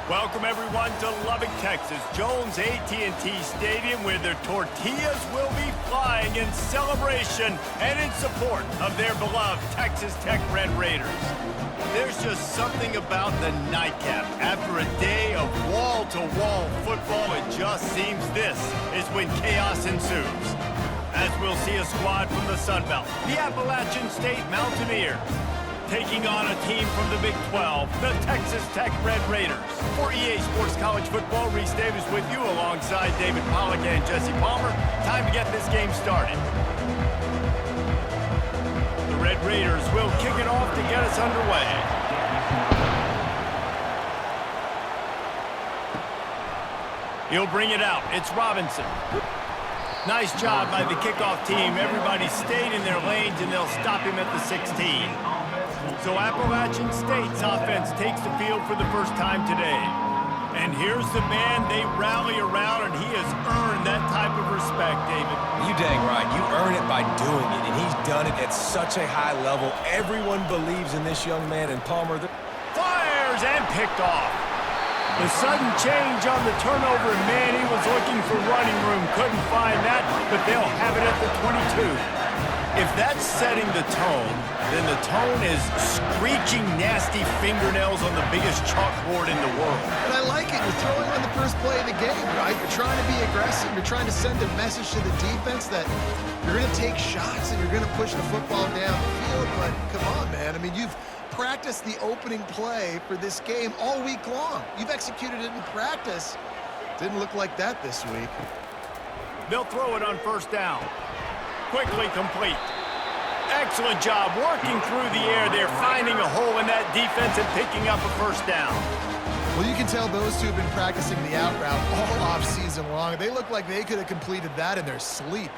Welcome everyone to Lubbock, Texas, Jones AT&T Stadium, where their tortillas will be flying in celebration and in support of their beloved Texas Tech Red Raiders. There's just something about the nightcap. After a day of wall-to-wall football, it just seems this is when chaos ensues. As we'll see a squad from the Sun Belt, the Appalachian State Mountaineers, taking on a team from the Big 12, the Texas Tech Red Raiders. For EA Sports College Football, Reese Davis with you alongside David Pollack and Jesse Palmer. Time to get this game started. The Red Raiders will kick it off to get us underway. He'll bring it out. It's Robinson. Nice job by the kickoff team. Everybody stayed in their lanes, and they'll stop him at the 16. So Appalachian State's offense takes the field for the first time today. And here's the man they rally around, and he has earned that type of respect, David. You dang right. You earn it by doing it, and he's done it at such a high level. Everyone believes in this young man, and Palmer... Fires and picked off. The sudden change on the turnover, and man, he was looking for running room. Couldn't find that, but they'll have it at the 22. If that's setting the tone, then the tone is screeching nasty fingernails on the biggest chalkboard in the world. And I like it. You're throwing on the first play of the game, right? You're trying to be aggressive. You're trying to send a message to the defense that you're going to take shots and you're going to push the football downfield. But come on, man. I mean, you've practiced the opening play for this game all week long. You've executed it in practice. Didn't look like that this week. They'll throw it on first down. Quickly complete. Excellent job working through the air there, finding a hole in that defense and picking up a first down. Well, you can tell those two have been practicing the out route all off season long. They look like they could have completed that in their sleep.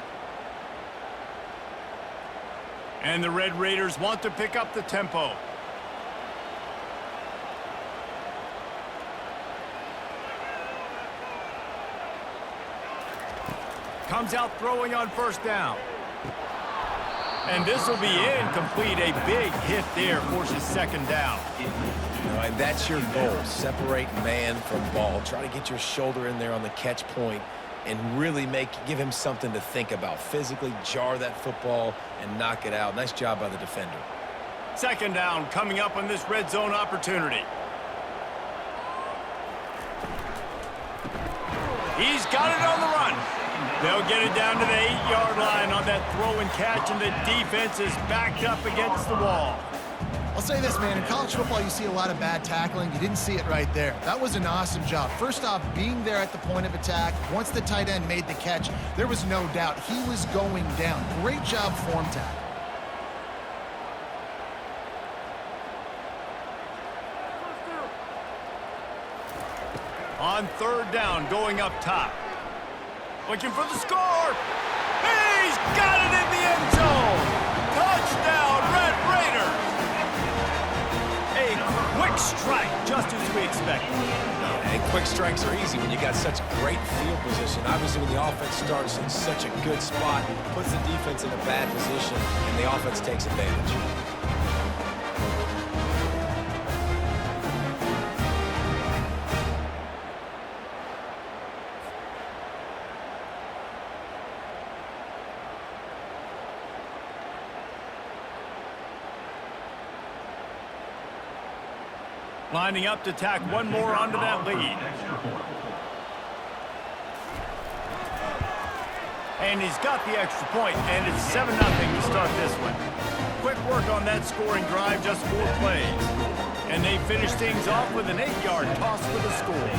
And the Red Raiders want to pick up the tempo. Comes out throwing on first down. And this will be incomplete. A big hit there forces second down. All right, that's your goal. Separate man from ball. Try to get your shoulder in there on the catch point and really give him something to think about. Physically jar that football and knock it out. Nice job by the defender. Second down coming up on this red zone opportunity. He's got it on the run. They'll get it down to the 8-yard line on that throw and catch, and the defense is backed up against the wall. I'll say this, man. In college football, you see a lot of bad tackling. You didn't see it right there. That was an awesome job. First off, being there at the point of attack. Once the tight end made the catch, there was no doubt he was going down. Great job form tackle. On third down, going up top. Looking for the score. He's got it in the end zone. Touchdown, Red Raiders. A quick strike, just as we expected. And quick strikes are easy when you got such great field position. Obviously, when the offense starts in such a good spot, puts the defense in a bad position, and the offense takes advantage. Lining up to tack one more onto that lead. And he's got the extra point, and it's 7-0 to start this one. Quick work on that scoring drive, just 4 plays. And they finish things off with an 8-yard toss for the score.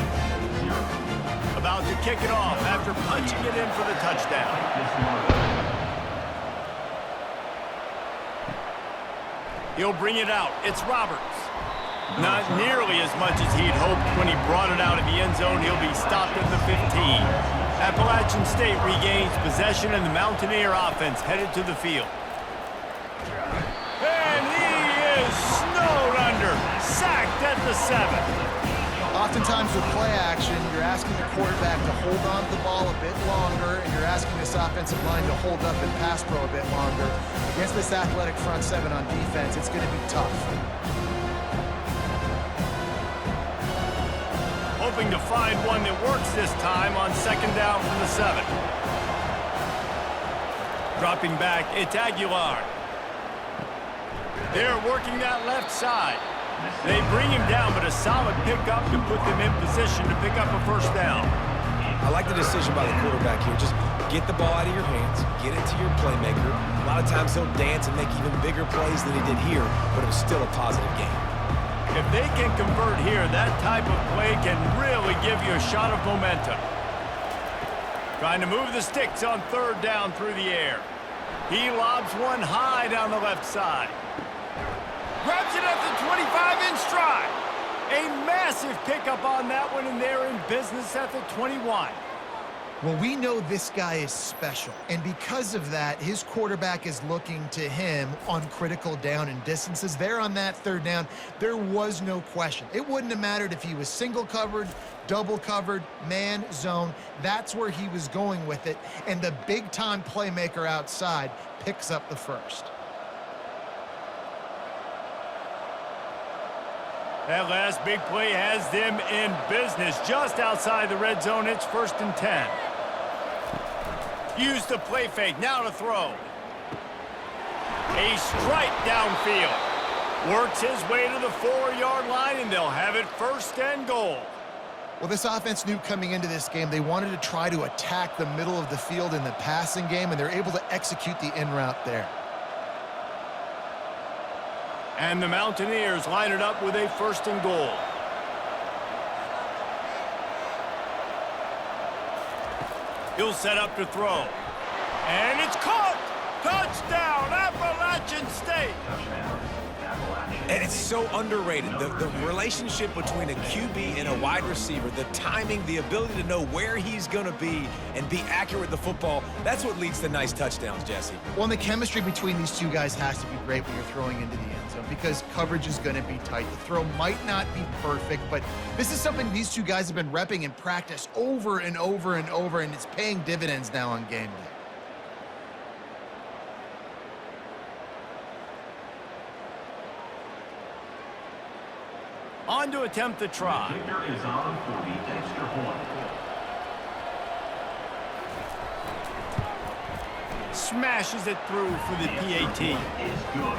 About to kick it off after punching it in for the touchdown. He'll bring it out. It's Roberts. Not nearly as much as he'd hoped when he brought it out of the end zone. He'll be stopped at the 15. Appalachian State regains possession, and the Mountaineer offense headed to the field. And he is snowed under, sacked at the 7. Oftentimes with play action, you're asking the quarterback to hold on to the ball a bit longer, and you're asking this offensive line to hold up and pass pro a bit longer. Against this athletic front 7 on defense, it's going to be tough. hoping to find one that works this time on second down from the 7. Dropping back, it's Aguilar. They're working that left side. They bring him down, but a solid pickup to put them in position to pick up a first down. I like the decision by the quarterback here. Just get the ball out of your hands, get it to your playmaker. A lot of times he'll dance and make even bigger plays than he did here, but it was still a positive game. If they can convert here, that type of play can really give you a shot of momentum. Trying to move the sticks on third down through the air. He lobs one high down the left side. Grabs it at the 25 in stride. A massive pickup on that one, and they're in business at the 21. Well, we know this guy is special, and because of that, his quarterback is looking to him on critical down and distances. There on that third down, there was no question. It wouldn't have mattered if he was single covered, double covered, man, zone. That's where he was going with it, and the big-time playmaker outside picks up the first. That last big play has them in business just outside the red zone. It's 1st and 10. Use the play fake, now to throw. A strike downfield. Works his way to the 4-yard line, and they'll have it 1st and goal. Well, this offense knew coming into this game they wanted to try to attack the middle of the field in the passing game, and they're able to execute the in route there. And the Mountaineers line it up with a 1st and goal. He'll set up to throw. And it's caught! Touchdown, Appalachian State! And it's so underrated. The relationship between a QB and a wide receiver, the timing, the ability to know where he's going to be and be accurate with the football, that's what leads to nice touchdowns, Jesse. Well, and the chemistry between these two guys has to be great when you're throwing into the end zone because coverage is going to be tight. The throw might not be perfect, but this is something these two guys have been repping in practice over and over and over, and it's paying dividends now on game day. On to attempt the try. Kicker is on for the extra point. Smashes it through for the PAT.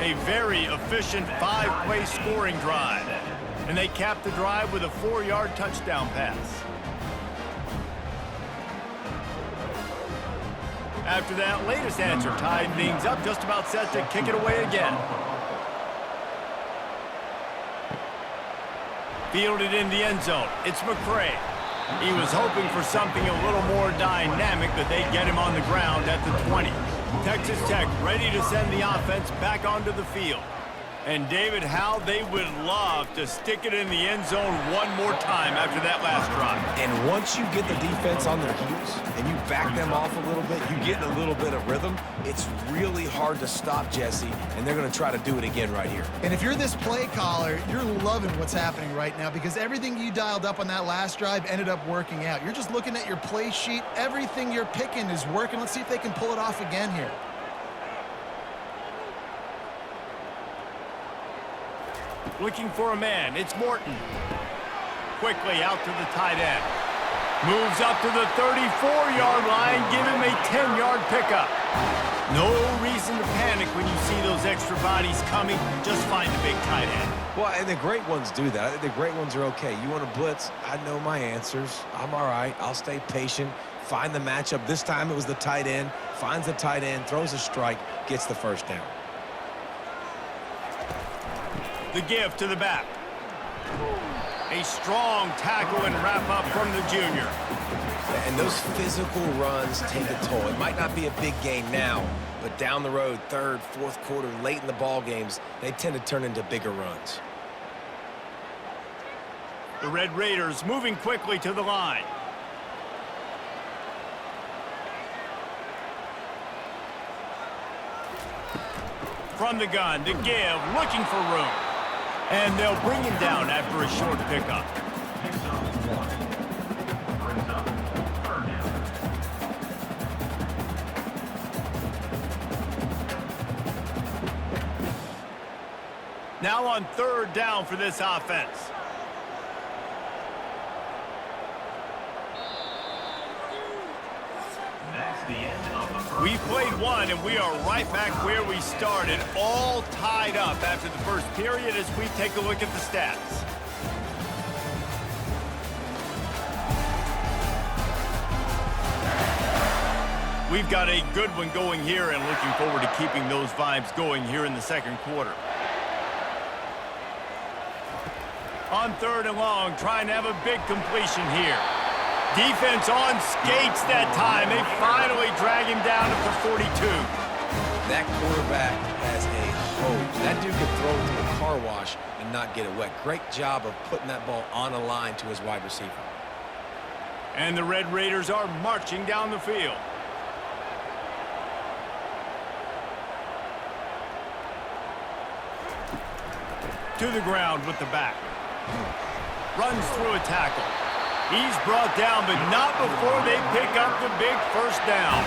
A very efficient 5-play scoring drive. And they cap the drive with a 4-yard touchdown pass. After that latest answer tied things up, just about set to kick it away again. Fielded in the end zone. It's McCray. He was hoping for something a little more dynamic, but they get him on the ground at the 20. Texas Tech ready to send the offense back onto the field. And David, how they would love to stick it in the end zone one more time after that last drive. And once you get the defense on their heels and you back them off a little bit, you get a little bit of rhythm, it's really hard to stop, Jesse, and they're going to try to do it again right here. And if you're this play caller, you're loving what's happening right now because everything you dialed up on that last drive ended up working out. You're just looking at your play sheet. Everything you're picking is working. Let's see if they can pull it off again here. Looking for a man. It's Morton. Quickly out to the tight end. Moves up to the 34-yard line. Give him a 10-yard pickup. No reason to panic when you see those extra bodies coming. Just find the big tight end. Well, and the great ones do that. I think the great ones are okay. You want to blitz? I know my answers. I'm all right. I'll stay patient. Find the matchup. This time it was the tight end. Finds the tight end, throws a strike, gets the first down. The give to the back. A strong tackle and wrap up from the junior. And those physical runs take a toll. It might not be a big gain now, but down the road, third, fourth quarter, late in the ball games, they tend to turn into bigger runs. The Red Raiders moving quickly to the line. From the gun, the give, looking for room. And they'll bring him down after a short pickup. Now on third down for this offense. the end of the first. We played one, and we are right back where we started, all tied up after the first period as we take a look at the stats. We've got a good one going here and looking forward to keeping those vibes going here in the second quarter. On 3rd and long, trying to have a big completion here. Defense on skates that time. They finally drag him down at the 42. That quarterback has a hose. That dude could throw it through a car wash and not get it wet. Great job of putting that ball on a line to his wide receiver. And the Red Raiders are marching down the field. To the ground with the back. Runs through a tackle. He's brought down, but not before they pick up the big first down.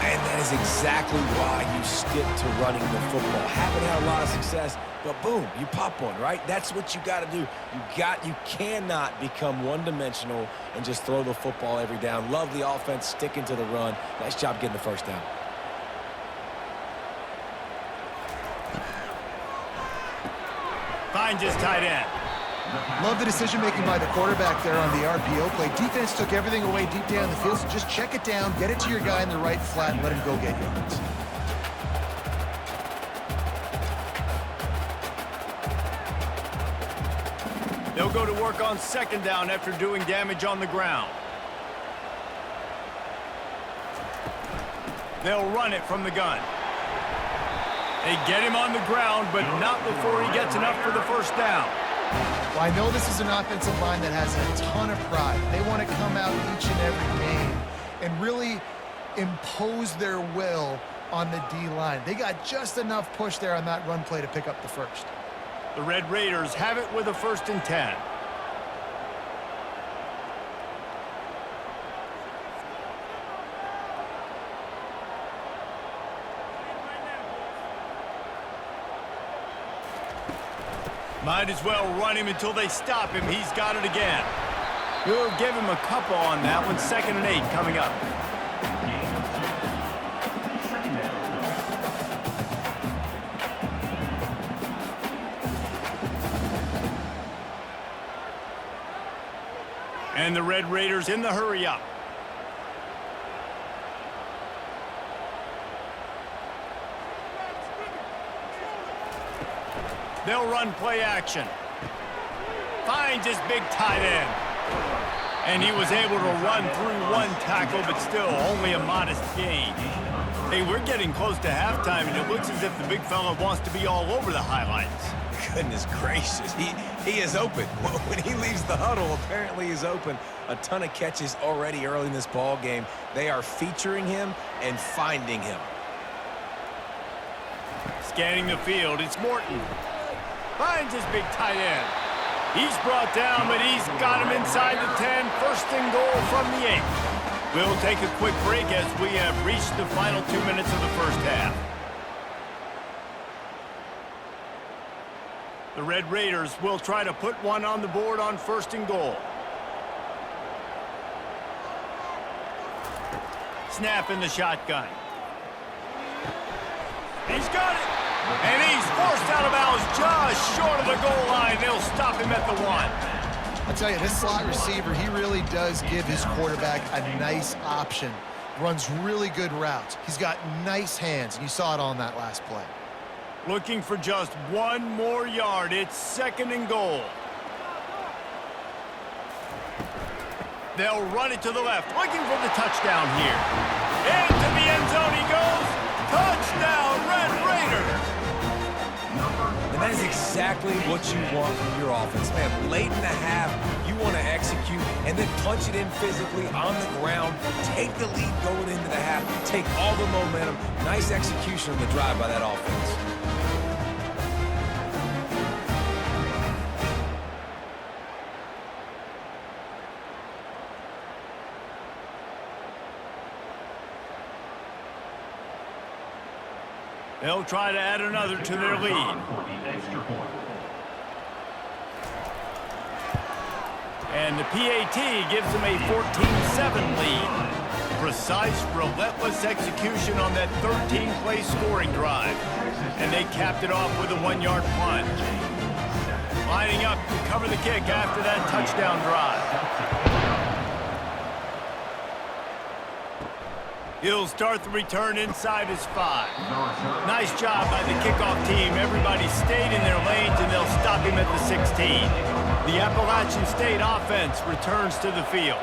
And that is exactly why you stick to running the football. Haven't had a lot of success, but boom, you pop one, right? That's what you got to do. You cannot become one-dimensional and just throw the football every down. Love the offense, sticking to the run. Nice job getting the first down. Finds his tight end. Love the decision-making by the quarterback there on the RPO play. Defense took everything away deep down the field, so just check it down, get it to your guy in the right flat, and let him go get yards. They'll go to work on 2nd down after doing damage on the ground. They'll run it from the gun. They get him on the ground, but not before he gets enough for the first down. Well, I know this is an offensive line that has a ton of pride. They want to come out each and every game and really impose their will on the D-line. They got just enough push there on that run play to pick up the first. The Red Raiders have it with a 1st and 10. Might as well run him until they stop him. He's got it again. We'll give him a couple on that one. 2nd and 8 coming up. And the Red Raiders in the hurry up. They'll run play action. Finds his big tight end. And he was able to run through one tackle, but still only a modest gain. Hey, we're getting close to halftime, and it looks as if the big fella wants to be all over the highlights. Goodness gracious, he is open. When he leaves the huddle, apparently he's open. A ton of catches already early in this ball game. They are featuring him and finding him. Scanning the field, it's Morton. Finds his big tight end. He's brought down, but he's got him inside the 10. 1st and goal from the 8. We'll take a quick break as we have reached the final 2 minutes of the first half. The Red Raiders will try to put one on the board on 1st and goal. Snap in the shotgun. He's got it. And he's forced out of bounds just short of the goal line. They'll stop him at the 1. I'll tell you, this slot receiver, he really does give his quarterback a nice option. Runs really good routes. He's got nice hands, and you saw it on that last play. Looking for just one more yard. It's 2nd and goal. They'll run it to the left, looking for the touchdown here. Into the end zone he goes. Touchdown, Red Raiders. And that is exactly what you want from your offense, man. Late in the half, you want to execute and then punch it in physically on the ground. Take the lead going into the half. Take all the momentum. Nice execution on the drive by that offense. They'll try to add another to their lead. And the PAT gives them a 14-7 lead. Precise, relentless execution on that 13-play scoring drive. And they capped it off with a 1-yard plunge. Lining up to cover the kick after that touchdown drive. He'll start the return inside his 5. Nice job by the kickoff team. Everybody stayed in their lanes, and they'll stop him at the 16. The Appalachian State offense returns to the field.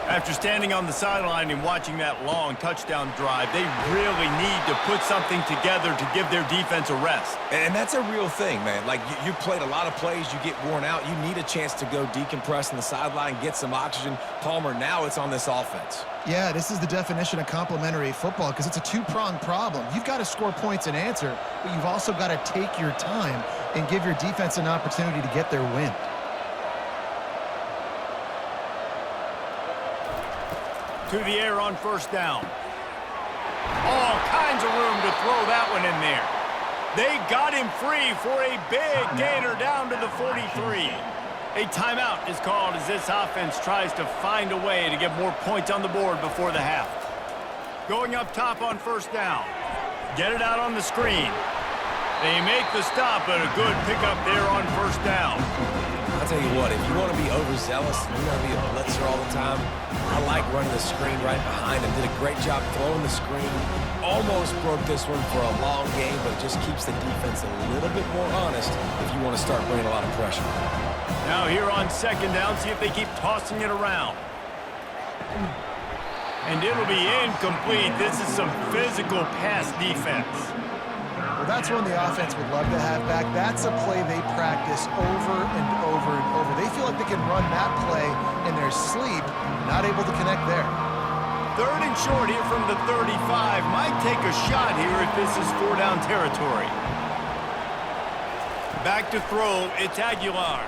After standing on the sideline and watching that long touchdown drive, they really need to put something together to give their defense a rest. And that's a real thing, man. Like, you played a lot of plays, you get worn out, you need a chance to go decompress on the sideline, get some oxygen. Palmer, now it's on this offense. Yeah, this is the definition of complementary football because it's a two-pronged problem. You've got to score points and answer, but you've also got to take your time and give your defense an opportunity to get their win. To the air on first down. All kinds of room to throw that one in there. They got him free for a big gainer down to the 43. A timeout is called as this offense tries to find a way to get more points on the board before the half. Going up top on first down. Get it out on the screen. They make the stop, but a good pickup there on first down. I'll tell you what, if you want to be overzealous and you want to be a blitzer all the time, I like running the screen right behind him. Did a great job throwing the screen. Almost broke this one for a long game, but it just keeps the defense a little bit more honest if you want to start bringing a lot of pressure. Now here on second down, see if they keep tossing it around. And it'll be incomplete. This is some physical pass defense. Well, that's one the offense would love to have back. That's a play they practice over and over and over. They feel like they can run that play in their sleep, not able to connect there. Third and short here from the 35. Might take a shot here if this is 4-down territory. Back to throw, it's Aguilar.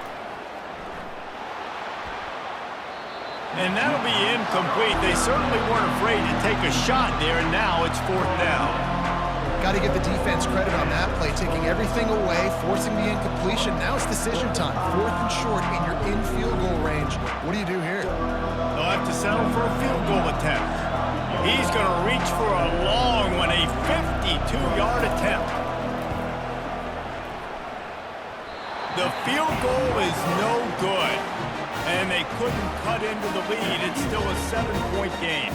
And that'll be incomplete. They certainly weren't afraid to take a shot there, and now it's 4th down. Got to give the defense credit on that play, taking everything away, forcing the incompletion. Now it's decision time. 4th and short, and you're in field goal range. What do you do here? They'll have to settle for a field goal attempt. He's going to reach for a long one, a 52-yard attempt. The field goal is no good, and they couldn't cut into the lead. It's still a 7-point game.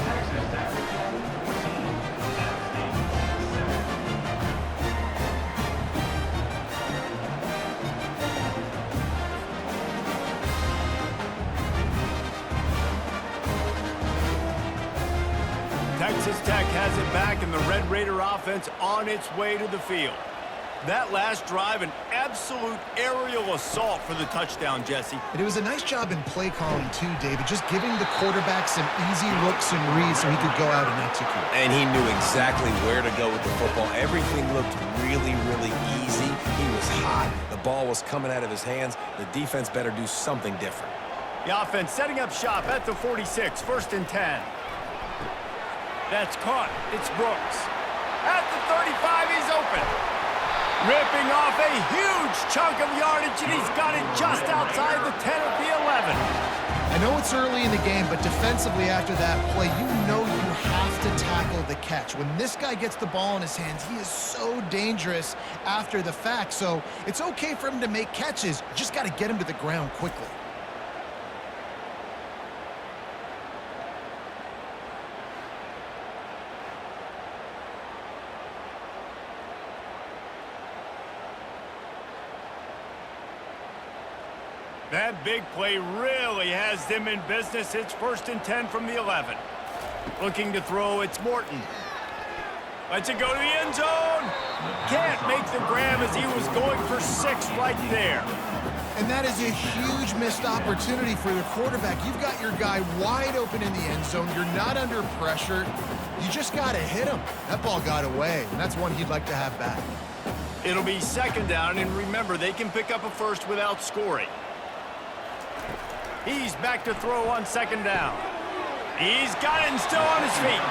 Texas Tech has it back, and the Red Raider offense on its way to the field. That last drive, an absolute aerial assault for the touchdown, Jesse. And it was a nice job in play calling, too, David, just giving the quarterback some easy looks and reads so he could go out and execute. And he knew exactly where to go with the football. Everything looked really, really easy. He was hot. The ball was coming out of his hands. The defense better do something different. The offense setting up shop at the 46, 1st and 10. That's caught. It's Brooks. At the 35, he's open. Ripping off a huge chunk of yardage, and he's got it just outside the 10 at the 11. I know it's early in the game, but defensively after that play, you know you have to tackle the catch. When this guy gets the ball in his hands, he is so dangerous after the fact. So it's okay for him to make catches. You just got to get him to the ground quickly. That big play really has them in business. It's 1st and 10 from the 11. Looking to throw, it's Morton. Lets it go to the end zone. Can't make the grab as he was going for 6 right there. And that is a huge missed opportunity for the quarterback. You've got your guy wide open in the end zone. You're not under pressure. You just got to hit him. That ball got away, and that's one he'd like to have back. It'll be 2nd down, and remember, they can pick up a first without scoring. He's back to throw on 2nd down. He's got it and still on his feet.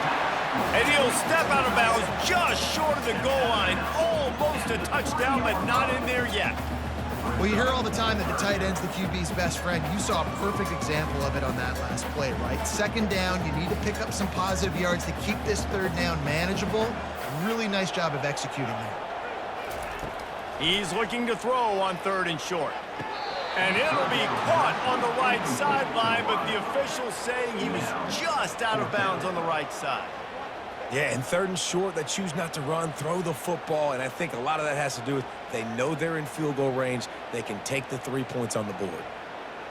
And he'll step out of bounds just short of the goal line. Almost a touchdown, but not in there yet. Well, you hear all the time that the tight end's the QB's best friend. You saw a perfect example of it on that last play, right? Second down, you need to pick up some positive yards to keep this third down manageable. Really nice job of executing there. He's looking to throw on 3rd and short. And it'll be caught on the right sideline, but the official's saying he was just out of bounds on the right side. Yeah, and 3rd and short, they choose not to run, throw the football, and I think a lot of that has to do with they know they're in field goal range. They can take the 3 points on the board.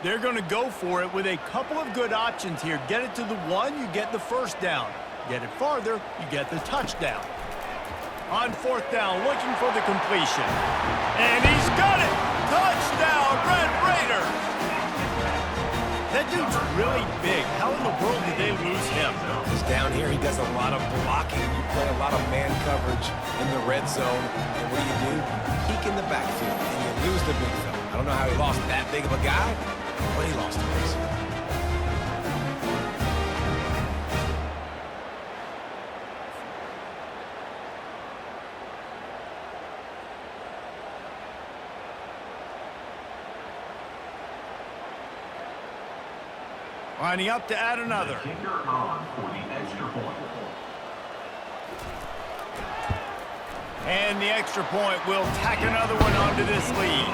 They're going to go for it with a couple of good options here. Get it to the 1, you get the first down. Get it farther, you get the touchdown. On 4th down, looking for the completion. And he's got it! Touchdown, Red Raiders! That dude's really big. How in the world did they lose him? He's down here. He does a lot of blocking. You play a lot of man coverage in the red zone. And what do? Peek in the backfield, and you lose the big fella. I don't know how he lost that big of a guy, but he lost him. Lining up to add another. Kicker on for the extra point. And the extra point will tack another one onto this lead.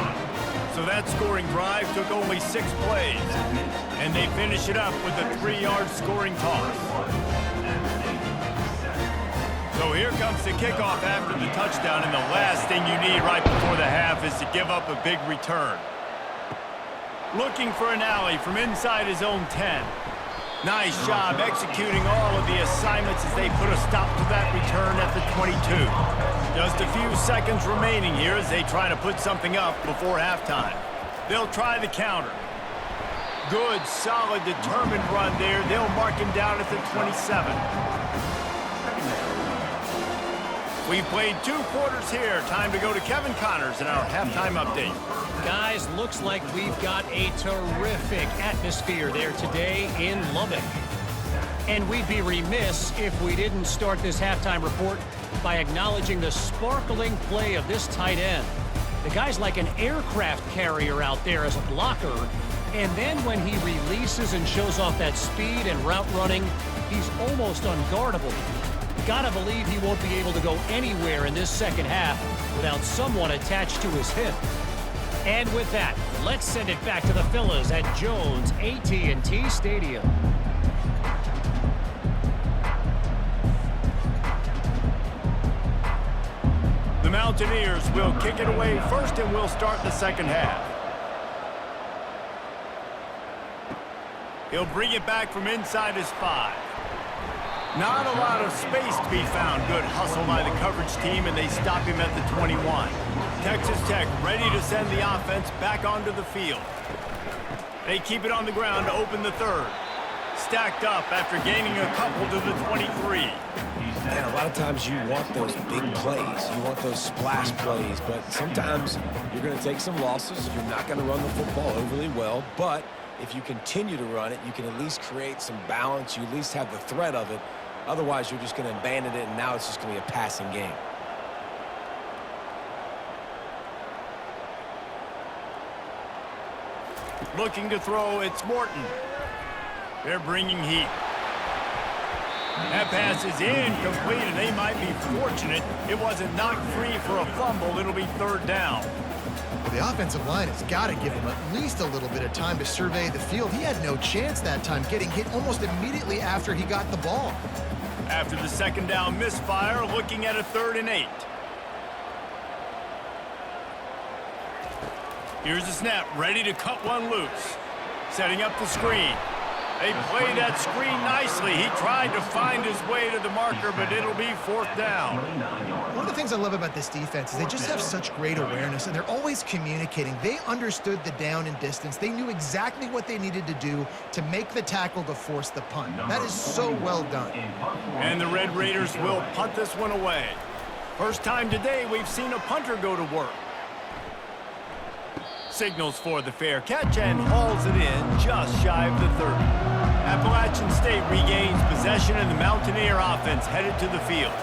So that scoring drive took only 6 plays. And they finish it up with a 3-yard scoring toss. So here comes the kickoff after the touchdown, and the last thing you need right before the half is to give up a big return. Looking for an alley from inside his own 10. Nice job executing all of the assignments as they put a stop to that return at the 22. Just a few seconds remaining here as they try to put something up before halftime. They'll try the counter. Good, solid, determined run there. They'll mark him down at the 27. We've played 2 quarters here. Time to go to Kevin Connors in our halftime update. Guys, looks like we've got a terrific atmosphere there today in Lubbock. And we'd be remiss if we didn't start this halftime report by acknowledging the sparkling play of this tight end. The guy's like an aircraft carrier out there as a blocker. And then when he releases and shows off that speed and route running, he's almost unguardable. Gotta believe he won't be able to go anywhere in this second half without someone attached to his hip. And with that, let's send it back to the fellas at Jones AT&T Stadium. The Mountaineers will kick it away first, and we'll start the second half. He'll bring it back from inside his 5. Not a lot of space to be found. Good hustle by the coverage team, and they stop him at the 21. Texas Tech ready to send the offense back onto the field. They keep it on the ground to open the 3rd. Stacked up after gaining a couple to the 23. And a lot of times you want those big plays. You want those splash plays, but sometimes you're going to take some losses. You're not going to run the football overly well, but if you continue to run it, you can at least create some balance. You at least have the threat of it. Otherwise, you're just going to abandon it, and now it's just going to be a passing game. Looking to throw, it's Morton. They're bringing heat. That pass is incomplete, and they might be fortunate it wasn't knocked free for a fumble. It'll be 3rd down. Well, the offensive line has got to give him at least a little bit of time to survey the field. He had no chance that time, getting hit almost immediately after he got the ball. After the 2nd down misfire, looking at a 3rd and 8. Here's the snap, ready to cut one loose. Setting up the screen. They played that screen nicely. He tried to find his way to the marker, but it'll be 4th down. One of the things I love about this defense is they just have such great awareness, and they're always communicating. They understood the down and distance. They knew exactly what they needed to do to make the tackle to force the punt. That is so well done. And the Red Raiders will punt this one away. First time today we've seen a punter go to work. Signals for the fair catch and hauls it in just shy of the 30. Appalachian State regains possession, and the Mountaineer offense headed to the field.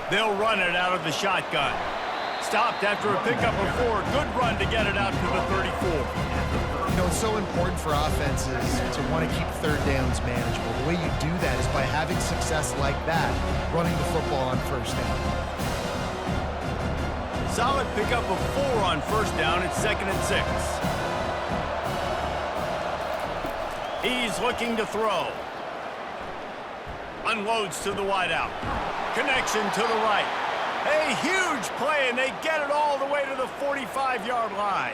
They'll run it out of the shotgun. Stopped after a pickup of 4. Good run to get it out to the 34. You know, it's so important for offenses to want to keep third downs manageable. The way you do that is by having success like that, running the football on first down. Solid pickup of 4 on first down. It's 2nd and 6. He's looking to throw. Unloads to the wideout. Connection to the right. A huge play, and they get it all the way to the 45-yard line.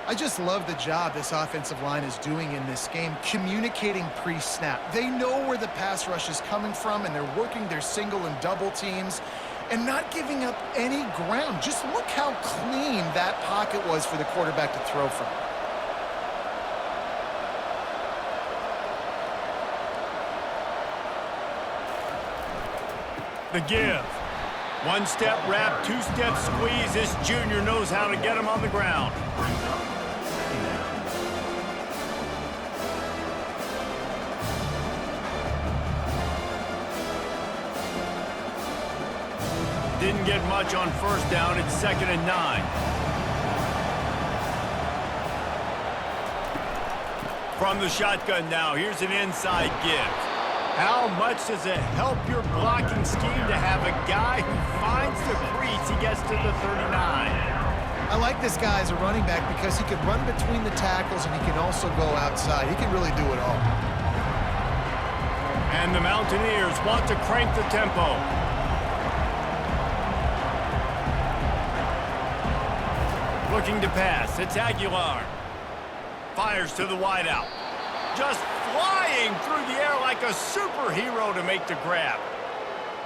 I just love the job this offensive line is doing in this game, communicating pre-snap. They know where the pass rush is coming from, and they're working their single and double teams and not giving up any ground. Just look how clean that pocket was for the quarterback to throw from. The give. One-step wrap, two-step squeeze. This junior knows how to get him on the ground. Didn't get much on first down. It's 2nd and 9. From the shotgun now, here's an inside give. How much does it help your blocking scheme to have a guy who finds the crease? He gets to the 39. I like this guy as a running back because he can run between the tackles and he can also go outside. He can really do it all. And the Mountaineers want to crank the tempo. Looking to pass. It's Aguilar. Fires to the wideout. Just flying through the air like a superhero to make the grab.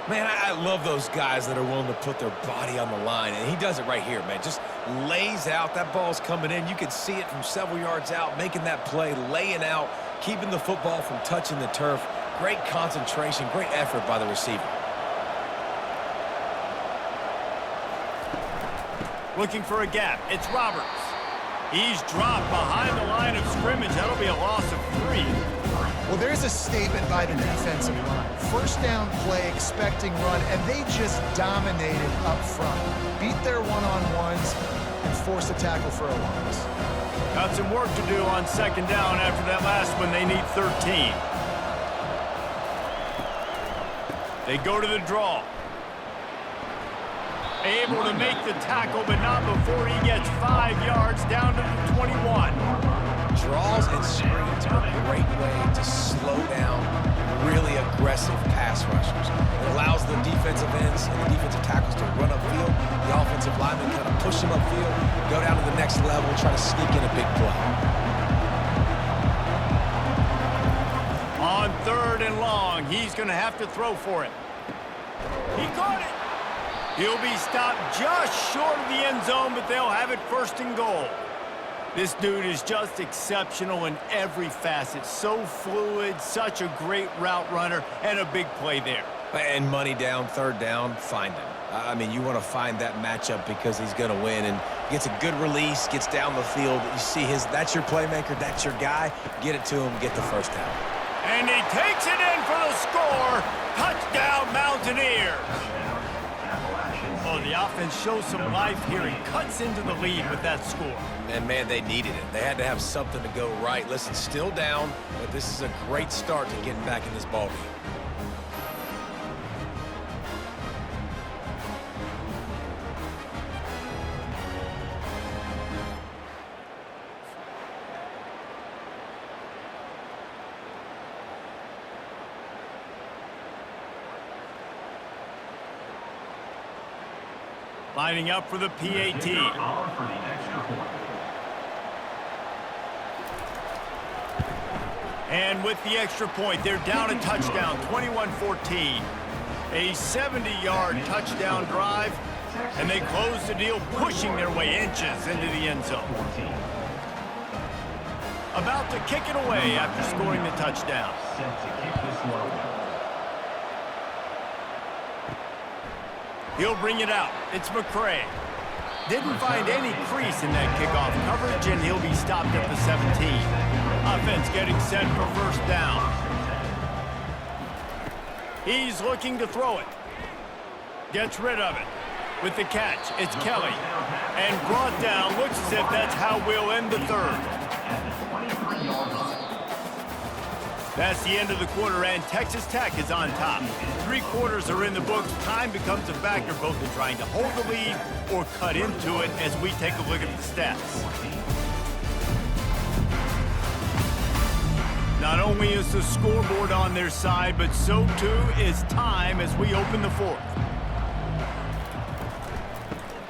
Man, I love those guys that are willing to put their body on the line, and he does it right here, man. Just lays out. That ball's coming in. You can see it from several yards out, making that play, laying out, keeping the football from touching the turf. Great concentration, great effort by the receiver. Looking for a gap. It's Roberts. He's dropped behind the line of scrimmage. That'll be a loss of 3. Well, there's a statement by the defensive line. First down play, expecting run, and they just dominated up front. Beat their one-on-ones and forced a tackle for a loss. Got some work to do on 2nd down after that last one. They need 13. They go to the draw. Able to make the tackle, but not before he gets 5 yards down to the 21. Draws and screens are a great way to slow down really aggressive pass rushers. It allows the defensive ends and the defensive tackles to run upfield. The offensive linemen kind of push them upfield, go down to the next level, try to sneak in a big play. On 3rd and long, he's going to have to throw for it. He caught it. He'll be stopped just short of the end zone, but they'll have it 1st and goal. This dude is just exceptional in every facet. So fluid, such a great route runner, and a big play there. And money down, 3rd down, find him. I mean, you want to find that matchup because he's going to win, and gets a good release, gets down the field. You see that's your playmaker, that's your guy. Get it to him, get the 1st down. And he takes it in for the score. Touchdown, Mountaineers. Oh, the offense shows some life here and cuts into the lead with that score. And, man, they needed it. They had to have something to go right. Listen, still down, but this is a great start to getting back in this ballgame. Lining up for the PAT. On for the extra point. And with the extra point, they're down a touchdown, 21-14. A 70-yard touchdown drive, and they close the deal, pushing their way inches into the end zone. About to kick it away after scoring the touchdown. Set to kick this one. He'll bring it out. It's McCray. Didn't find any crease in that kickoff coverage, and he'll be stopped at the 17. Offense getting set for 1st down. He's looking to throw it. Gets rid of it. With the catch, it's Kelly. And brought down, looks as if that's how we'll end the third. That's the end of the quarter, and Texas Tech is on top. 3 quarters are in the books. Time becomes a factor both in trying to hold the lead or cut into it as we take a look at the stats. Not only is the scoreboard on their side, but so too is time as we open the fourth.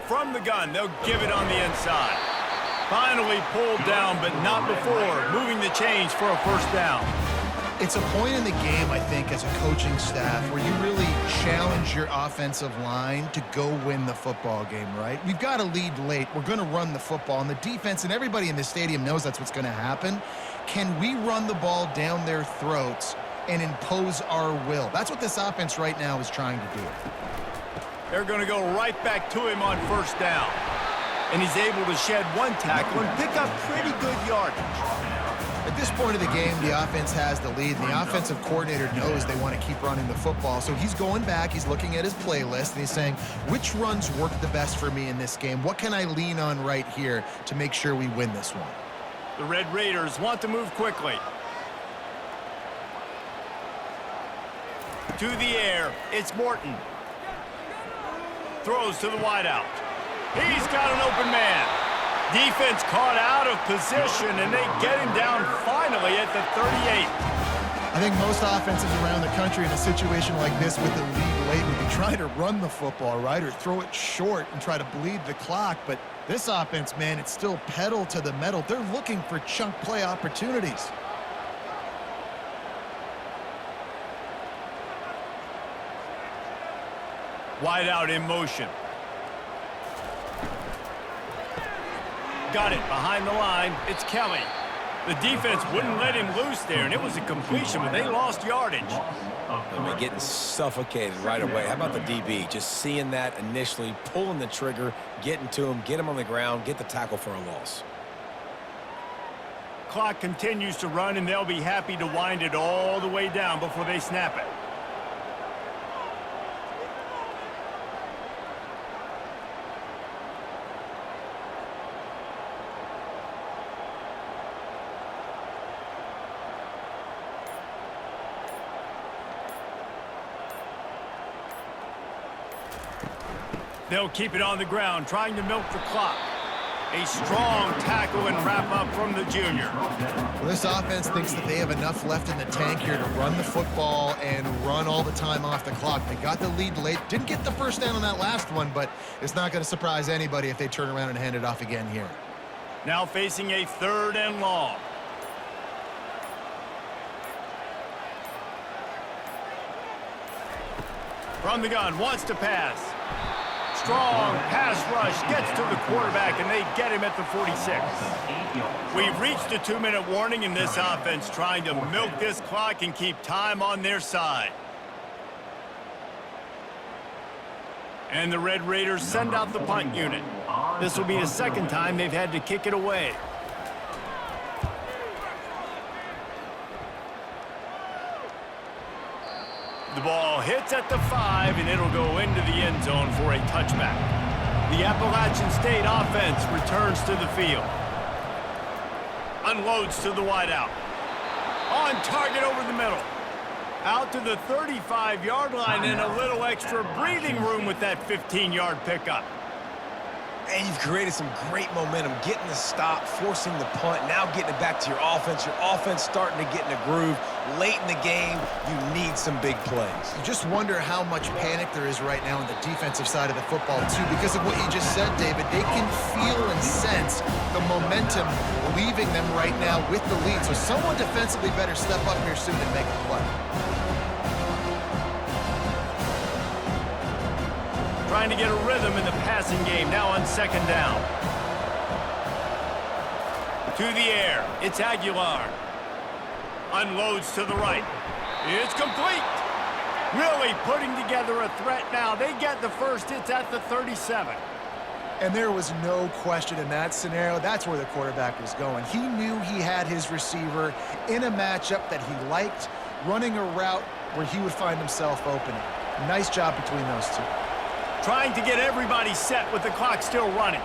From the gun, they'll give it on the inside. Finally pulled down, but not before moving the chains for a first down. It's a point in the game, I think, as a coaching staff where you really challenge your offensive line to go win the football game, right? We've got a lead late. We're going to run the football. And the defense and everybody in the stadium knows that's what's going to happen. Can we run the ball down their throats and impose our will? That's what this offense right now is trying to do. They're going to go right back to him on first down. And he's able to shed 1 tackle and pick up pretty good yardage. At this point of the game, the offense has the lead, and the offensive coordinator knows they want to keep running the football. So he's going back, he's looking at his playlist, and he's saying, which runs work the best for me in this game? What can I lean on right here to make sure we win this one? The Red Raiders want to move quickly. To the air, it's Morton. Throws to the wideout. He's got an open man. Defense caught out of position, and they get him down finally at the 38. I think most offenses around the country in a situation like this with the lead late would be trying to run the football, right, or throw it short and try to bleed the clock. But this offense, man, it's still pedal to the metal. They're looking for chunk play opportunities. Wide out in motion. Got it behind the line. It's Kelly. The defense wouldn't let him loose there, and it was a completion, but they lost yardage. I mean, getting suffocated right away. How about the DB? Just seeing that initially, pulling the trigger, getting to him, get him on the ground, get the tackle for a loss. Clock continues to run, and they'll be happy to wind it all the way down before they snap it. They'll keep it on the ground, trying to milk the clock. A strong tackle and wrap up from the junior. Well, this offense thinks that they have enough left in the tank here to run the football and run all the time off the clock. They got the lead late. Didn't get the first down on that last one, but it's not going to surprise anybody if they turn around and hand it off again here. Now facing a 3rd and long. From the gun, wants to pass. Strong pass rush, gets to the quarterback, and they get him at the 46. We've reached a 2-minute warning in this offense, trying to milk this clock and keep time on their side. And the Red Raiders send out the punt unit. This will be the 2nd time they've had to kick it away. The ball hits at the 5, and it'll go into the end zone for a touchback. The Appalachian State offense returns to the field. Unloads to the wideout. On target over the middle. Out to the 35-yard line, and a little extra breathing room with that 15-yard pickup. And you've created some great momentum, getting the stop, forcing the punt, now getting it back to your offense. Your offense starting to get in a groove. Late in the game, you need some big plays. You just wonder how much panic there is right now on the defensive side of the football, too, because of what you just said, David. They can feel and sense the momentum leaving them right now with the lead. So someone defensively better step up here soon and make a play. Trying to get a rhythm in the passing game, now on 2nd down. To the air, it's Aguilar. Unloads to the right. It's complete. Really putting together a threat now. They get the first. It's at the 37. And there was no question in that scenario. That's where the quarterback was going. He knew he had his receiver in a matchup that he liked, running a route where he would find himself opening. Nice job between those two. trying to get everybody set with the clock still running.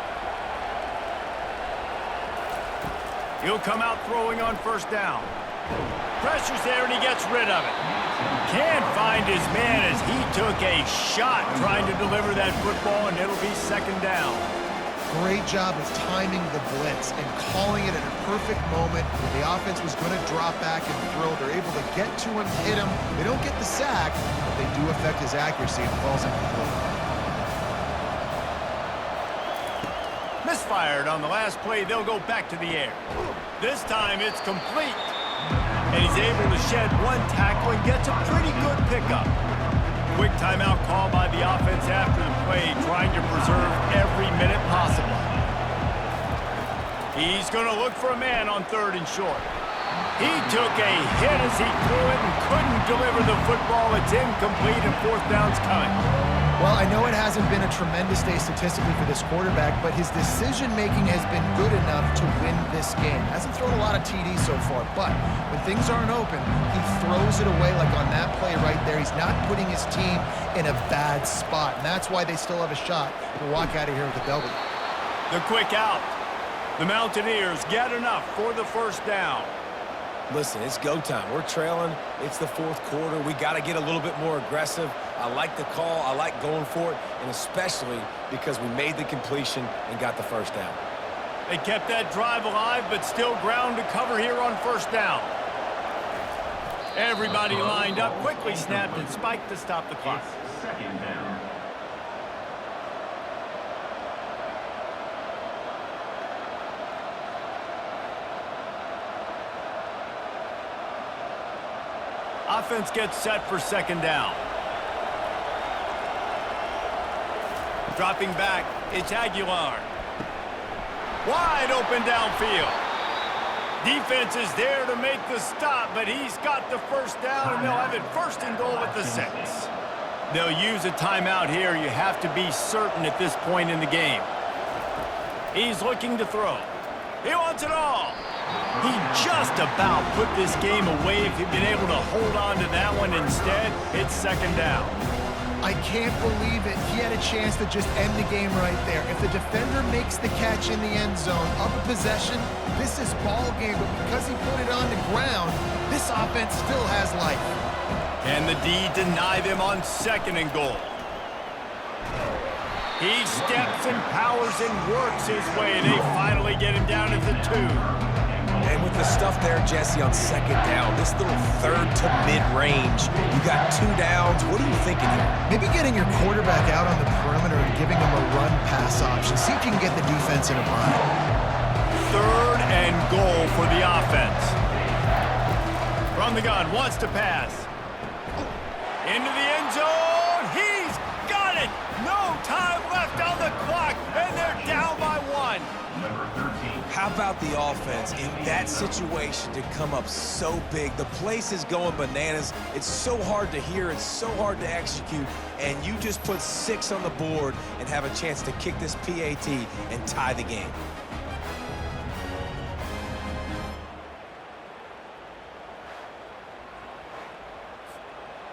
He'll come out throwing on first down. Pressure's there, and he gets rid of it. Can't find his man as he took a shot trying to deliver that football, and it'll be second down. Great job of timing the blitz and calling it at a perfect moment when the offense was going to drop back and throw. They're able to get to him, hit him. They don't get the sack, but they do affect his accuracy and falls incomplete. Misfired on the last play. They'll go back to the air. This time it's complete. And he's able to shed one tackle and gets a pretty good pickup. Quick timeout call by the offense after the play, trying to preserve every minute possible. He's going to look for a man on third and short. He took a hit as he threw it and couldn't deliver the football. It's incomplete and fourth down's coming. Well, I know it hasn't been a tremendous day statistically for this quarterback, but his decision-making has been good enough to win this game. Hasn't thrown a lot of TDs so far, but when things aren't open, he throws it away like on that play right there. He's not putting his team in a bad spot, and that's why they still have a shot to walk out of here with a W. The quick out. The Mountaineers get enough for the first down. Listen, it's go time. We're trailing. It's the fourth quarter. We got to get a little bit more aggressive. I like the call. I like going for it, and especially because we made the completion and got the first down. They kept that drive alive, but still ground to cover here on first down. Everybody lined up, quickly snapped and spiked to stop the clock. It's second down. Offense gets set for second down. Dropping back, it's Aguilar. Wide open downfield. Defense is there to make the stop, but he's got the first down, and they'll have it first and goal at the 6. They'll use a timeout here. You have to be certain at this point in the game. He's looking to throw. He wants it all. He just about put this game away if he'd been able to hold on to that one. Instead, it's second down. I can't believe it. He had a chance to just end the game right there. If the defender makes the catch in the end zone, up a possession, this is ball game. But because he put it on the ground, this offense still has life. Can the D deny them on second and goal? He steps and powers and works his way. They finally get him down at the 2. And with the stuff there, Jesse, on second down, this little third to mid-range, you got 2 downs. What are you thinking here? Maybe getting your quarterback out on the perimeter and giving him a run-pass option. See if you can get the defense in a bind. Third and goal for the offense. From the gun, wants to pass. Into the end zone. He's got it. No time left on the clock, and they're down by 1. Number 13. How about the offense in that situation to come up so big? The place is going bananas. It's so hard to hear. It's so hard to execute. And you just put 6 on the board and have a chance to kick this PAT and tie the game.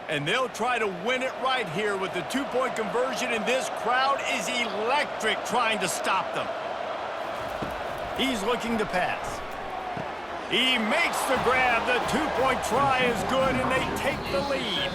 And they'll try to win it right here with the 2-point conversion, and this crowd is electric trying to stop them. He's looking to pass. He makes the grab. The 2-point try is good, and they take the lead.